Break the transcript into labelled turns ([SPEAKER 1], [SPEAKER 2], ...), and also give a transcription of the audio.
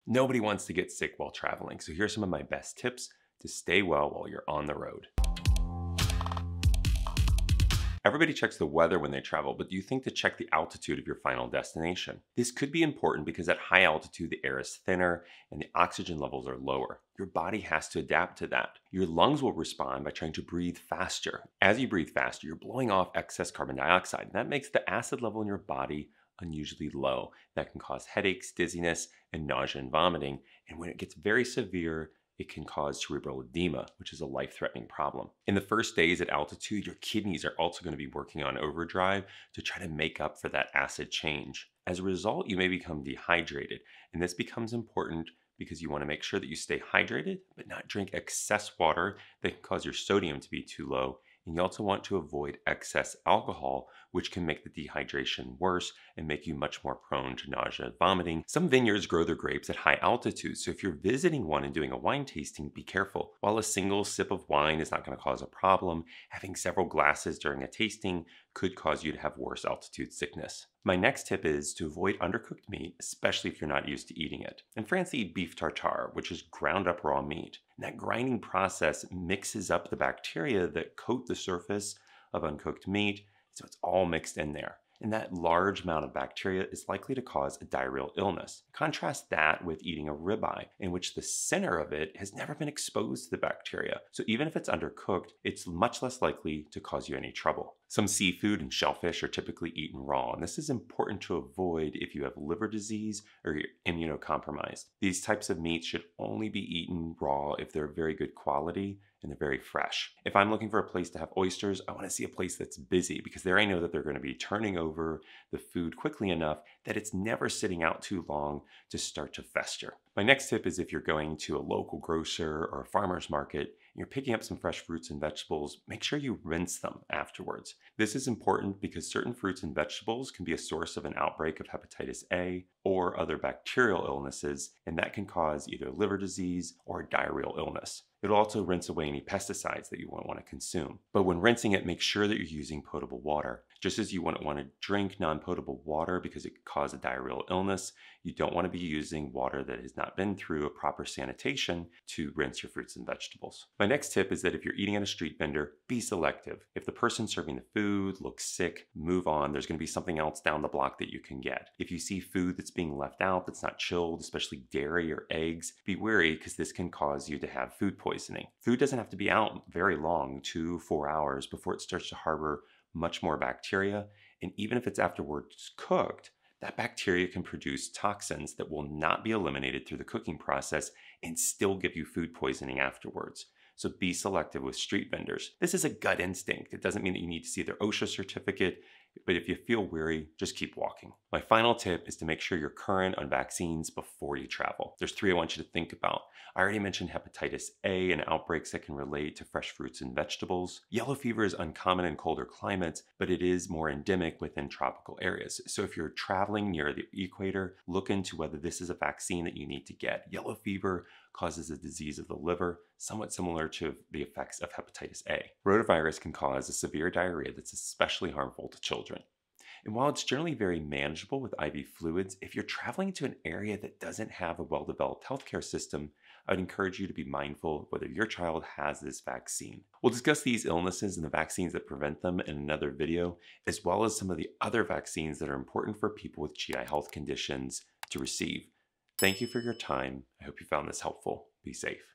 [SPEAKER 1] Nobody wants to get sick while traveling, so here's some of my best tips to stay well while you're on the road. Everybody checks the weather when they travel, but do you think to check the altitude of your final destination? This could be important because at high altitude, the air is thinner and the oxygen levels are lower. Your body has to adapt to that. Your lungs will respond by trying to breathe faster. As you breathe faster, you're blowing off excess carbon dioxide, and that makes the acid level in your body unusually low. That can cause headaches, dizziness, and nausea and vomiting. And when it gets very severe, it can cause cerebral edema, which is a life-threatening problem. In the first days at altitude, your kidneys are also going to be working on overdrive to try to make up for that acid change. As a result, you may become dehydrated, and this becomes important because you want to make sure that you stay hydrated, but not drink excess water that can cause your sodium to be too low. And you also want to avoid excess alcohol, which can make the dehydration worse and make you much more prone to nausea and vomiting. Some vineyards grow their grapes at high altitudes, so if you're visiting one and doing a wine tasting, be careful. While a single sip of wine is not going to cause a problem, having several glasses during a tasting could cause you to have worse altitude sickness. My next tip is to avoid undercooked meat, especially if you're not used to eating it. In France, they eat beef tartare, which is ground up raw meat. And that grinding process mixes up the bacteria that coat the surface of uncooked meat, so it's all mixed in there. And that large amount of bacteria is likely to cause a diarrheal illness. Contrast that with eating a ribeye, in which the center of it has never been exposed to the bacteria. So even if it's undercooked, it's much less likely to cause you any trouble. Some seafood and shellfish are typically eaten raw, and this is important to avoid if you have liver disease or you're immunocompromised. These types of meats should only be eaten raw if they're very good quality and they're very fresh. If I'm looking for a place to have oysters, I want to see a place that's busy because there I know that they're going to be turning over the food quickly enough that it's never sitting out too long to start to fester. My next tip is if you're going to a local grocer or a farmer's market, and you're picking up some fresh fruits and vegetables, make sure you rinse them afterwards. This is important because certain fruits and vegetables can be a source of an outbreak of hepatitis A or other bacterial illnesses, and that can cause either liver disease or a diarrheal illness. It'll also rinse away any pesticides that you won't want to consume. But when rinsing it, make sure that you're using potable water. Just as you wouldn't want to drink non-potable water because it could cause a diarrheal illness, you don't want to be using water that has not been through a proper sanitation to rinse your fruits and vegetables. My next tip is that if you're eating at a street vendor, be selective. If the person serving the food looks sick, move on. There's going to be something else down the block that you can get. If you see food that's being left out that's not chilled, especially dairy or eggs, be wary because this can cause you to have food poisoning. Food doesn't have to be out very long, 2-4 hours, before it starts to harbor much more bacteria. And even if it's afterwards cooked, that bacteria can produce toxins that will not be eliminated through the cooking process and still give you food poisoning afterwards. So be selective with street vendors. This is a gut instinct. It doesn't mean that you need to see their OSHA certificate, but if you feel weary, just keep walking. My final tip is to make sure you're current on vaccines before you travel. There's 3 I want you to think about. I already mentioned hepatitis A and outbreaks that can relate to fresh fruits and vegetables. Yellow fever is uncommon in colder climates, but it is more endemic within tropical areas. So if you're traveling near the equator, look into whether this is a vaccine that you need to get. Yellow fever causes a disease of the liver, somewhat similar to the effects of hepatitis A. Rotavirus can cause a severe diarrhea that's especially harmful to children. And while it's generally very manageable with IV fluids, if you're traveling to an area that doesn't have a well-developed healthcare system, I'd encourage you to be mindful of whether your child has this vaccine. We'll discuss these illnesses and the vaccines that prevent them in another video, as well as some of the other vaccines that are important for people with GI health conditions to receive. Thank you for your time. I hope you found this helpful. Be safe.